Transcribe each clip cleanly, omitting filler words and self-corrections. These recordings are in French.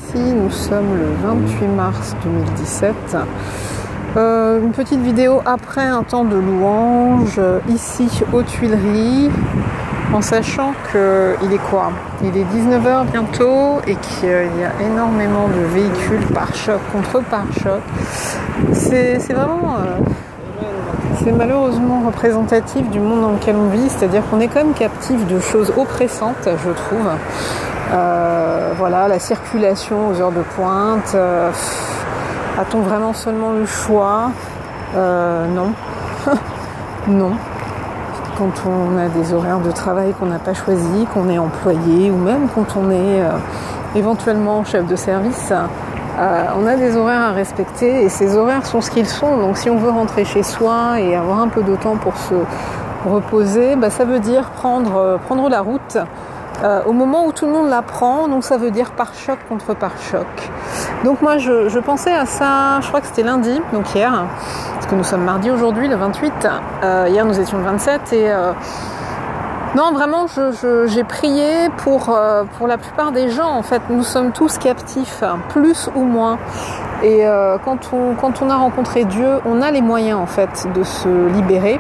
ici, nous sommes le 28 mars 2017. Une petite vidéo après un temps de louange, ici aux Tuileries, en sachant qu'il est quoi? Il est 19h bientôt et qu'il y a énormément de véhicules pare-choc contre pare-choc. C'est vraiment... c'est malheureusement représentatif du monde dans lequel on vit, c'est-à-dire qu'on est quand même captif de choses oppressantes, je trouve. Voilà, la circulation aux heures de pointe. A-t-on vraiment seulement le choix? Non. Non. Quand on a des horaires de travail qu'on n'a pas choisis, qu'on est employé ou même quand on est éventuellement chef de service, on a des horaires à respecter et ces horaires sont ce qu'ils sont. Donc si on veut rentrer chez soi et avoir un peu de temps pour se reposer, ça veut dire prendre la route au moment où tout le monde la prend. Donc ça veut dire pare-choc contre pare-choc. Donc moi je pensais à ça, je crois que c'était lundi, donc hier, parce que nous sommes mardi aujourd'hui, le 28. Hier nous étions le 27 et... non, vraiment, j'ai prié pour la plupart des gens. En fait, nous sommes tous captifs, plus ou moins. Et quand on a rencontré Dieu, on a les moyens en fait de se libérer.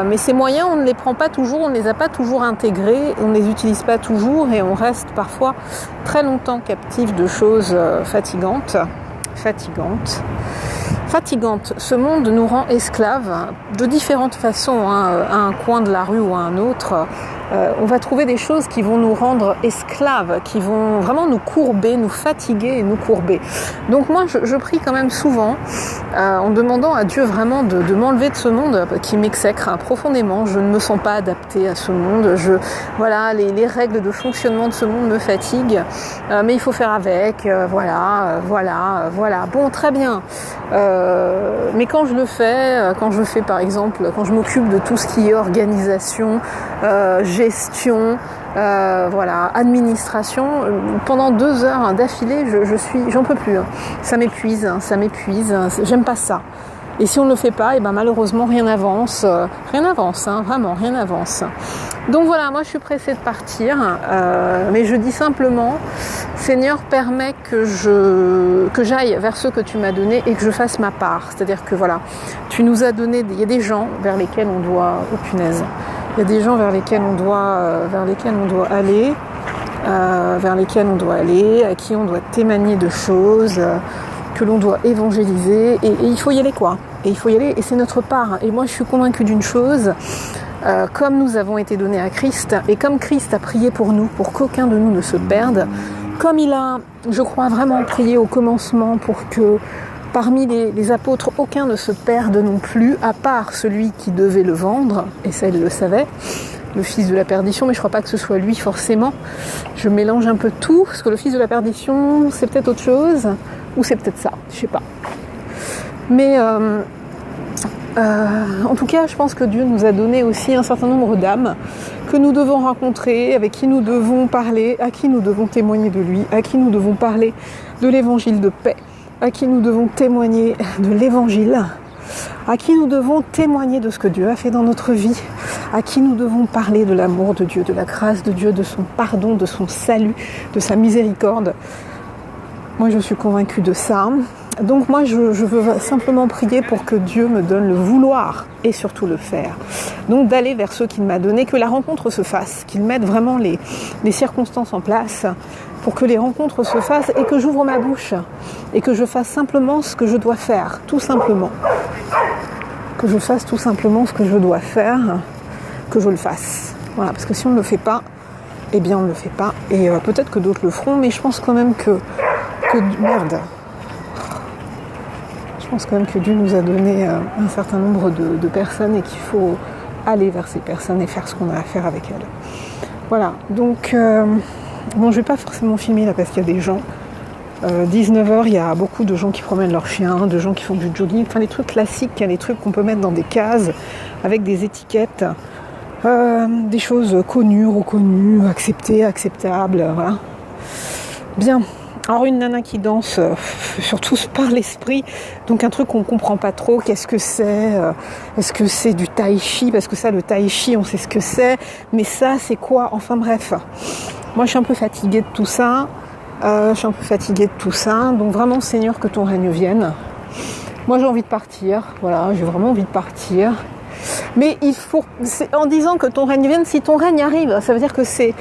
Mais ces moyens, on ne les prend pas toujours, on ne les a pas toujours intégrés, on ne les utilise pas toujours et on reste parfois très longtemps captif de choses fatigantes. Ce monde nous rend esclaves de différentes façons, à un coin de la rue ou à un autre. On va trouver des choses qui vont nous rendre esclaves, qui vont vraiment nous courber, nous fatiguer et nous courber. Donc moi, je prie quand même souvent en demandant à Dieu vraiment de m'enlever de ce monde qui m'exècre profondément. Je ne me sens pas adaptée à ce monde. Voilà, les règles de fonctionnement de ce monde me fatiguent, mais il faut faire avec. Voilà. Bon, très bien. Mais quand je le fais, par exemple, quand je m'occupe de tout ce qui est organisation, gestion, administration, pendant 2 heures d'affilée, j'en peux plus. Ça m'épuise, j'aime pas ça. Et si on ne le fait pas, malheureusement rien n'avance, vraiment rien n'avance. Donc voilà, moi je suis pressée de partir, mais je dis simplement, Seigneur, permets que j'aille vers ceux que tu m'as donnés et que je fasse ma part. C'est-à-dire que voilà, tu nous as donné, il y a des gens vers lesquels on doit, il y a des gens vers lesquels on doit aller, à qui on doit témoigner de choses, que l'on doit évangéliser, et il faut y aller quoi. Et il faut y aller, et c'est notre part. Et moi je suis convaincue d'une chose, comme nous avons été donnés à Christ, et comme Christ a prié pour nous, pour qu'aucun de nous ne se perde, comme il a, je crois, vraiment prié au commencement pour que parmi les apôtres, aucun ne se perde non plus, à part celui qui devait le vendre, et ça il le savait, le fils de la perdition, mais je ne crois pas que ce soit lui forcément. Je mélange un peu tout, parce que le fils de la perdition, c'est peut-être autre chose, ou c'est peut-être ça, je ne sais pas. Mais en tout cas, je pense que Dieu nous a donné aussi un certain nombre d'âmes que nous devons rencontrer, avec qui nous devons parler, à qui nous devons témoigner de lui, à qui nous devons parler de l'évangile de paix, à qui nous devons témoigner de l'évangile, à qui nous devons témoigner de ce que Dieu a fait dans notre vie, à qui nous devons parler de l'amour de Dieu, de la grâce de Dieu, de son pardon, de son salut, de sa miséricorde. Moi, je suis convaincue de ça. Donc moi, je veux simplement prier pour que Dieu me donne le vouloir et surtout le faire. Donc d'aller vers ceux qu'il m'a donné, que la rencontre se fasse, qu'il mette vraiment les circonstances en place pour que les rencontres se fassent et que j'ouvre ma bouche et que je fasse simplement ce que je dois faire, tout simplement. Que je fasse tout simplement ce que je dois faire, que je le fasse. Voilà, parce que si on ne le fait pas, on ne le fait pas. Et peut-être que d'autres le feront, mais je pense quand même que merde. Je pense quand même que Dieu nous a donné un certain nombre de personnes et qu'il faut aller vers ces personnes et faire ce qu'on a à faire avec elles. Voilà, donc je ne vais pas forcément filmer là parce qu'il y a des gens. 19h, il y a beaucoup de gens qui promènent leurs chiens, de gens qui font du jogging, enfin les trucs classiques, les trucs qu'on peut mettre dans des cases avec des étiquettes, des choses connues, reconnues, acceptées, acceptables, voilà. Bien. Alors une nana qui danse, surtout par l'esprit, donc un truc qu'on ne comprend pas trop, qu'est-ce que c'est, est-ce que c'est du tai chi, parce que ça le tai chi on sait ce que c'est, mais ça c'est quoi, enfin bref. Moi je suis un peu fatiguée de tout ça, Je suis un peu fatiguée de tout ça. Donc vraiment, Seigneur, que ton règne vienne. Moi, j'ai envie de partir. Voilà, j'ai vraiment envie de partir. Mais il faut, en disant que ton règne vienne, si ton règne arrive, ça veut dire que ce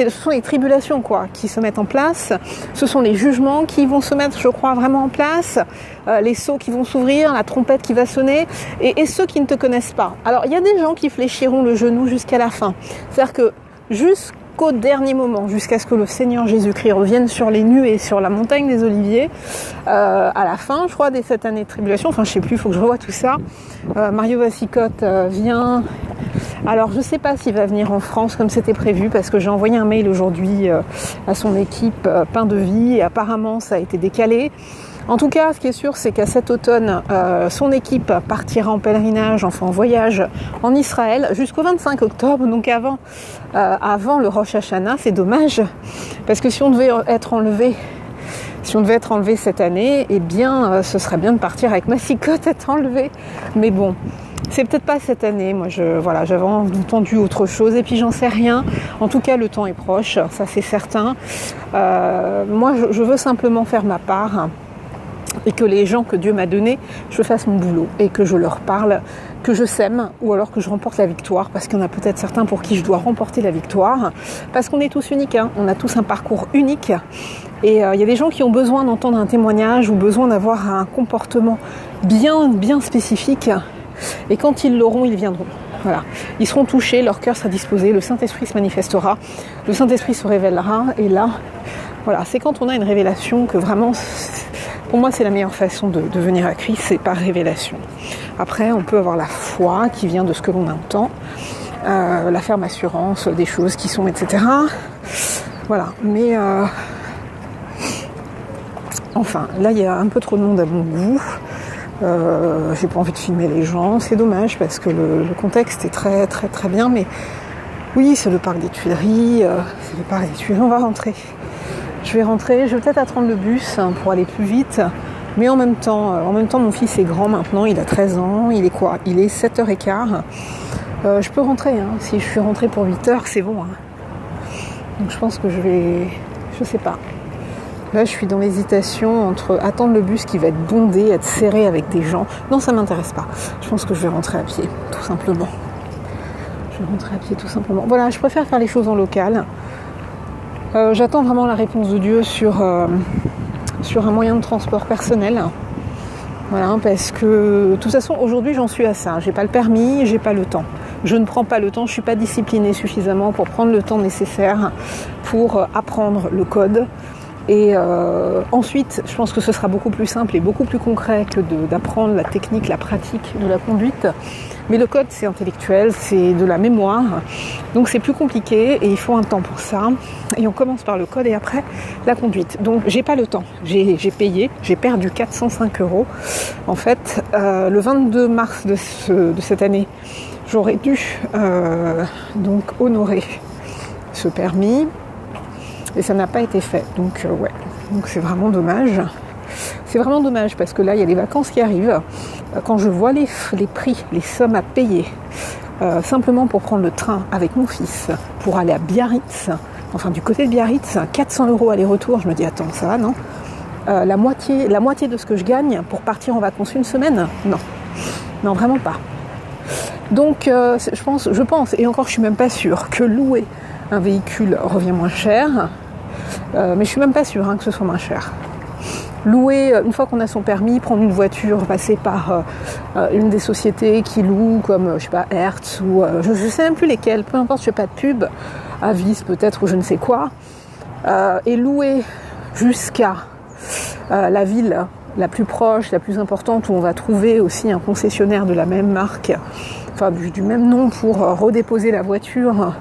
sont les tribulations quoi, qui se mettent en place, ce sont les jugements qui vont se mettre, je crois, vraiment en place, les sceaux qui vont s'ouvrir, la trompette qui va sonner, et ceux qui ne te connaissent pas. Alors, il y a des gens qui fléchiront le genou jusqu'à la fin. C'est-à-dire que jusqu'au dernier moment, jusqu'à ce que le Seigneur Jésus-Christ revienne sur les nuées, sur la montagne des Oliviers, à la fin, je crois, des 7 années de tribulation, enfin je sais plus, il faut que je revoie tout ça. Mario Vassicotte vient. Alors je sais pas s'il va venir en France comme c'était prévu, parce que j'ai envoyé un mail aujourd'hui à son équipe Pain de Vie, et apparemment ça a été décalé. En tout cas, ce qui est sûr, c'est qu'à cet automne, son équipe partira en pèlerinage, enfin en voyage en Israël jusqu'au 25 octobre, donc avant le Rosh Hashanah. C'est dommage, parce que si on devait être enlevé cette année, eh bien, ce serait bien de partir avec Massicotte être enlevé. Mais bon, c'est peut-être pas cette année. Moi, j'avais entendu autre chose, et puis j'en sais rien. En tout cas, le temps est proche, ça c'est certain. Moi, je veux simplement faire ma part, et que les gens que Dieu m'a donnés, je fasse mon boulot et que je leur parle, que je sème, ou alors que je remporte la victoire, parce qu'il y en a peut-être certains pour qui je dois remporter la victoire, parce qu'on est tous uniques, hein, on a tous un parcours unique, et il y a des gens qui ont besoin d'entendre un témoignage ou besoin d'avoir un comportement bien spécifique, et quand ils l'auront, ils viendront. Voilà. Ils seront touchés, leur cœur sera disposé, le Saint-Esprit se manifestera, le Saint-Esprit se révélera, et là, voilà, c'est quand on a une révélation que vraiment... Pour moi, c'est la meilleure façon de venir à Christ, c'est par révélation. Après, on peut avoir la foi qui vient de ce que l'on entend, la ferme assurance des choses qui sont, etc. Voilà, mais enfin, là, il y a un peu trop de monde à mon goût. J'ai pas envie de filmer les gens, c'est dommage parce que le contexte est très très très bien, mais oui, c'est le parc des Tuileries, on va rentrer. Je vais rentrer, je vais peut-être attendre le bus pour aller plus vite, mais en même temps, mon fils est grand maintenant, il a 13 ans, il est quoi ? Il est 7h15. Je peux rentrer, hein. Si je suis rentrée pour 8h, c'est bon. Hein. Donc je pense que je sais pas. Là, je suis dans l'hésitation entre attendre le bus qui va être bondé, être serré avec des gens. Non, ça m'intéresse pas. Je pense que je vais rentrer à pied, tout simplement. Voilà, je préfère faire les choses en local. J'attends vraiment la réponse de Dieu sur un moyen de transport personnel. Voilà, parce que de toute façon, aujourd'hui, j'en suis à ça. J'ai pas le permis, j'ai pas le temps. Je ne prends pas le temps, je suis pas disciplinée suffisamment pour prendre le temps nécessaire pour apprendre le code. Et ensuite, je pense que ce sera beaucoup plus simple et beaucoup plus concret que d'apprendre la technique, la pratique de la conduite. Mais le code, c'est intellectuel, c'est de la mémoire, donc c'est plus compliqué et il faut un temps pour ça. Et on commence par le code et après la conduite. Donc j'ai pas le temps, j'ai payé, j'ai perdu 405 €. En fait, le 22 mars de cette année, j'aurais dû donc honorer ce permis. Et ça n'a pas été fait, donc ouais, donc c'est vraiment dommage. C'est vraiment dommage parce que là, il y a les vacances qui arrivent. Quand je vois les prix, les sommes à payer, simplement pour prendre le train avec mon fils, pour aller à Biarritz, enfin du côté de Biarritz, 400 € aller-retour, je me dis, attends, ça va, non ? La moitié de ce que je gagne pour partir en vacances une semaine ? Non, vraiment pas. Donc, je pense, et encore je suis même pas sûre, que louer un véhicule revient moins cher, mais je suis même pas sûre que ce soit moins cher. Louer, une fois qu'on a son permis, prendre une voiture, passer par une des sociétés qui louent, comme, je sais pas, Hertz, ou je sais même plus lesquelles, peu importe, je fais pas de pub, Avis peut-être, ou je ne sais quoi, et louer jusqu'à la ville la plus proche, la plus importante, où on va trouver aussi un concessionnaire de la même marque, enfin du même nom, pour redéposer la voiture.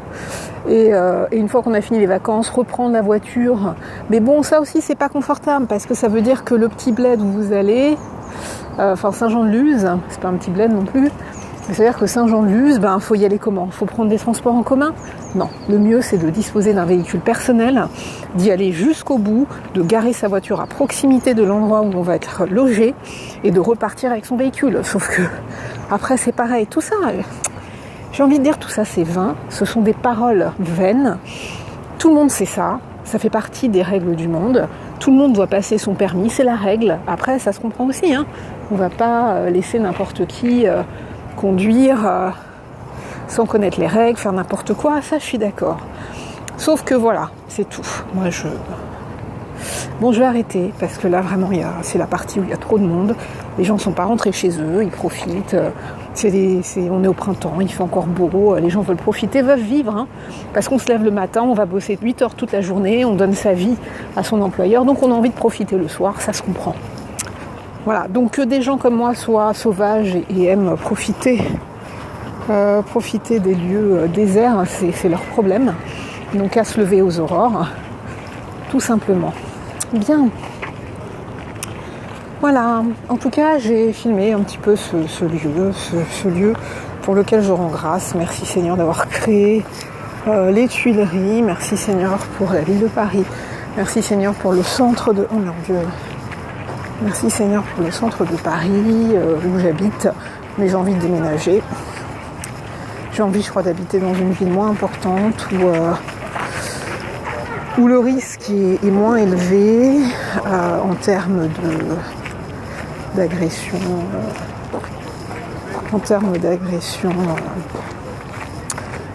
Et une fois qu'on a fini les vacances, reprendre la voiture. Mais bon, ça aussi, c'est pas confortable, parce que ça veut dire que le petit bled où vous allez, Saint-Jean-de-Luz, c'est pas un petit bled non plus, mais c'est-à-dire que Saint-Jean-de-Luz, faut y aller comment ? Faut prendre des transports en commun ? Non, le mieux, c'est de disposer d'un véhicule personnel, d'y aller jusqu'au bout, de garer sa voiture à proximité de l'endroit où on va être logé, et de repartir avec son véhicule. Sauf que, après, c'est pareil, tout ça... J'ai envie de dire tout ça c'est vain, ce sont des paroles vaines, tout le monde sait ça, Ça fait partie des règles du monde. Tout le monde doit passer son permis, c'est la règle. Après, ça se comprend aussi. Hein. On ne va pas laisser n'importe qui conduire sans connaître les règles, faire n'importe quoi. Ça, je suis d'accord. Sauf que voilà, c'est tout. Moi, Bon, je vais arrêter parce que là, vraiment, c'est la partie où il y a trop de monde. Les gens ne sont pas rentrés chez eux, ils profitent. On est au printemps, il fait encore beau, les gens veulent profiter, veulent vivre. Hein, parce qu'on se lève le matin, on va bosser 8 heures toute la journée, on donne sa vie à son employeur, donc on a envie de profiter le soir, ça se comprend. Voilà, donc que des gens comme moi soient sauvages et aiment profiter des lieux déserts, c'est leur problème. Donc à se lever aux aurores, tout simplement. Bien. Voilà, en tout cas j'ai filmé un petit peu ce lieu pour lequel je rends grâce. Merci Seigneur d'avoir créé les Tuileries, merci Seigneur pour la ville de Paris, merci Seigneur pour le centre de... Oh mon Dieu. Merci Seigneur pour le centre de Paris où j'habite, mais j'ai envie de déménager. J'ai envie, je crois, d'habiter dans une ville moins importante où le risque est moins élevé en termes d'agression,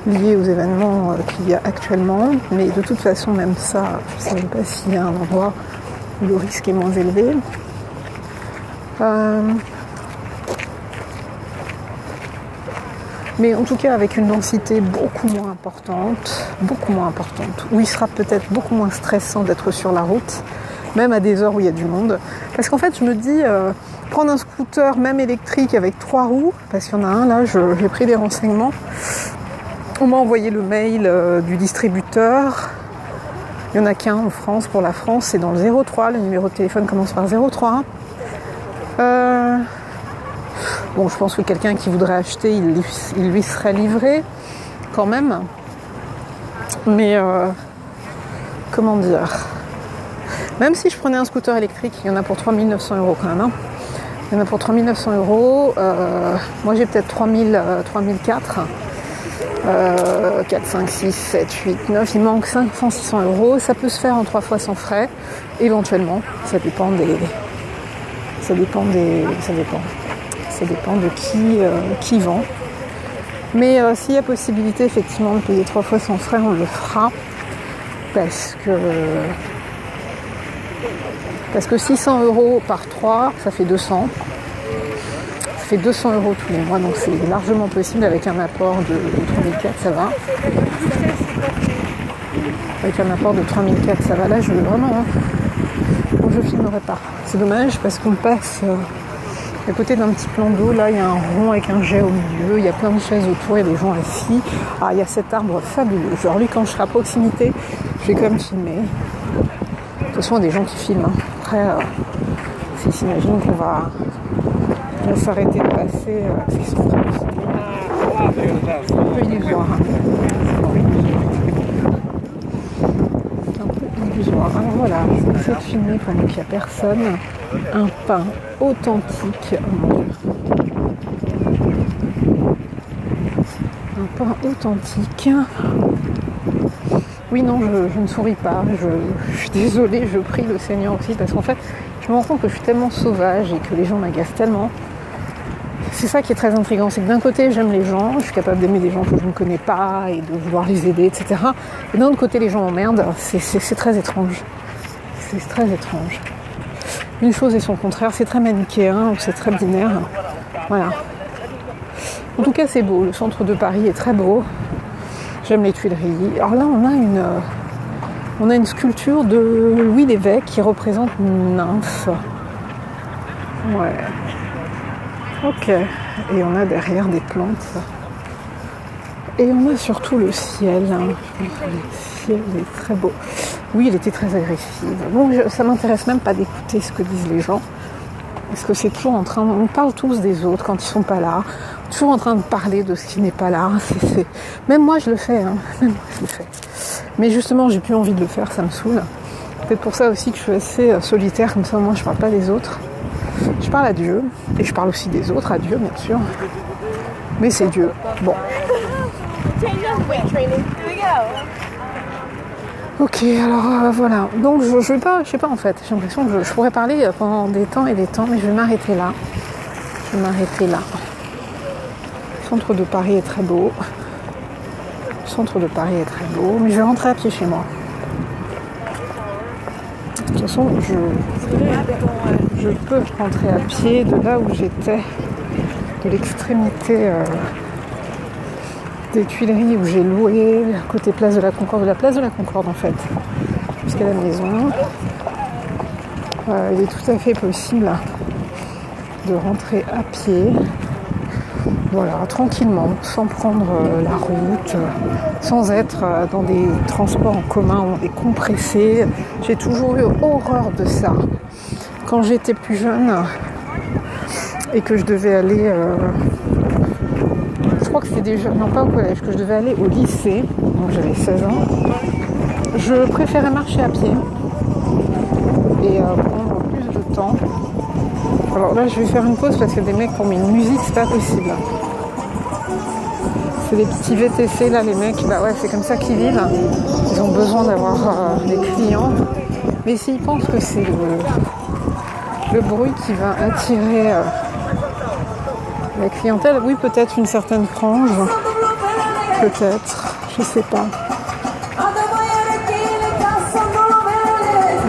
liées aux événements qu'il y a actuellement. Mais de toute façon, même ça, je ne sais même pas s'il y a un endroit où le risque est moins élevé. Mais en tout cas avec une densité beaucoup moins importante, où il sera peut-être beaucoup moins stressant d'être sur la route, même à des heures où il y a du monde. Parce qu'en fait, je me dis, prendre un scooter, même électrique, avec 3 roues, parce qu'il y en a un là, j'ai pris des renseignements. On m'a envoyé le mail du distributeur. Il n'y en a qu'un en France, pour la France, c'est dans le 03, le numéro de téléphone commence par 03. Bon, je pense que quelqu'un qui voudrait acheter, il lui serait livré quand même. Mais comment dire, même si je prenais un scooter électrique, il y en a pour 3 900 € quand même. Hein. Il y en a pour 3 900 €. Moi, j'ai peut-être 4 5, 6, 7, 8, 9. Il manque 500, 600 €. Ça peut se faire en 3 fois sans frais, éventuellement. Ça dépend de qui vend. Mais s'il y a possibilité effectivement de payer 3 fois sans frais, on le fera. Parce que 600 € par 3, ça fait 200. Ça fait 200 € tous les mois, donc c'est largement possible avec un apport de 3004, ça va. Avec un apport de 3004, ça va. Là, je veux vraiment... Bon, je filmerai pas. C'est dommage parce qu'on passe... à côté d'un petit plan d'eau, là, il y a un rond avec un jet au milieu, il y a plein de chaises autour, il y a des gens assis. Ah, il y a cet arbre fabuleux. Genre, lui, quand je serai à proximité, je vais quand même filmer. De toute façon, il y a des gens qui filment. Hein. Après, s'ils s'imaginent qu'on va s'arrêter de passer, ils sont en train de filmer. Un peu illusoire. Alors voilà, je vais essayer de filmer pendant qu'il n'y a personne. Un pain authentique. Oh mon Dieu. Un pain authentique. Oui, non, je ne souris pas. Je suis désolée, je prie le Seigneur aussi parce qu'en fait, je me rends compte que je suis tellement sauvage et que les gens m'agacent tellement. C'est ça qui est très intriguant, c'est que d'un côté j'aime les gens, je suis capable d'aimer des gens que je ne connais pas et de vouloir les aider, etc. Et d'un autre côté les gens m'emmerdent, c'est très étrange. C'est très étrange. Une chose et son contraire, c'est très manichéen, c'est très binaire. Voilà. En tout cas c'est beau, le centre de Paris est très beau. J'aime les Tuileries. Alors là on a une sculpture de Louis l'évêque qui représente une nymphe. Ouais. Ok, et on a derrière des plantes. Et on a surtout le ciel. Hein. Le ciel est très beau. Oui, il était très agressif. Bon, ça m'intéresse même pas d'écouter ce que disent les gens. Parce que c'est toujours on parle tous des autres quand ils sont pas là. Toujours en train de parler de ce qui n'est pas là. Même moi je le fais. Hein. Même moi je le fais. Mais justement, j'ai plus envie de le faire, ça me saoule. C'est pour ça aussi que je suis assez solitaire, comme ça moi je parle pas des autres. Je parle à Dieu, et je parle aussi des autres, à Dieu bien sûr. Mais c'est Dieu. Bon. Ok, alors voilà. Donc je vais pas, je sais pas en fait. J'ai l'impression que je pourrais parler pendant des temps et des temps, mais je vais m'arrêter là. Je vais m'arrêter là. Le centre de Paris est très beau. Le centre de Paris est très beau, mais je vais rentrer à pied chez moi. De toute façon, je peux rentrer à pied de là où j'étais, de l'extrémité des Tuileries où j'ai loué, côté place de la Concorde, de la place de la Concorde en fait, jusqu'à la maison. Il est tout à fait possible de rentrer à pied, voilà, tranquillement, sans prendre la route, sans être dans des transports en commun où on est compressé. J'ai toujours eu horreur de ça. Quand j'étais plus jeune et que je devais aller, je crois que c'était déjà, non pas au collège, que je devais aller au lycée, donc j'avais 16 ans, je préférais marcher à pied et prendre plus de temps. Alors là, je vais faire une pause parce que des mecs ont mis une musique, c'est pas possible. C'est des petits VTC là, les mecs, bah ouais, c'est comme ça qu'ils vivent. Ils ont besoin d'avoir des clients. Mais s'ils pensent que c'est le bruit qui va attirer la clientèle, oui, peut-être une certaine frange. Peut-être, je sais pas.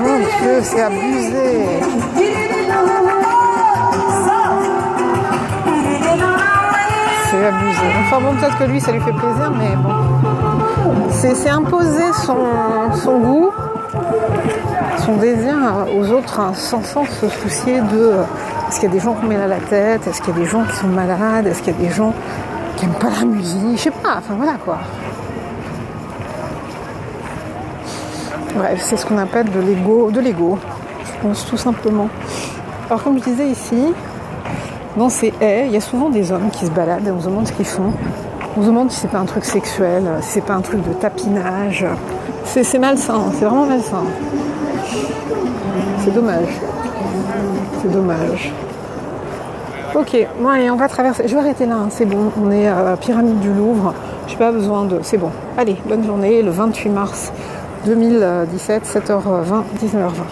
Mon Dieu, c'est abusé. C'est abusé. Enfin bon, peut-être que lui, ça lui fait plaisir, mais bon. C'est imposer son goût, son désir aux autres, hein, sans se soucier de est-ce qu'il y a des gens qui ont mal à la tête, est-ce qu'il y a des gens qui sont malades, est-ce qu'il y a des gens qui n'aiment pas la musique, je sais pas, enfin voilà quoi. Bref, c'est ce qu'on appelle de l'ego, je pense tout simplement. Alors comme je disais ici, dans ces haies, il y a souvent des hommes qui se baladent et on se demande ce qu'ils font. On se demande si c'est pas un truc sexuel, si c'est pas un truc de tapinage. C'est malsain, c'est vraiment malsain. C'est dommage. C'est dommage. Ok, bon allez, on va traverser. Je vais arrêter là, hein, c'est bon. On est à la pyramide du Louvre. J'ai pas besoin de... C'est bon. Allez, bonne journée, le 28 mars 2017, 7h20, 19h20.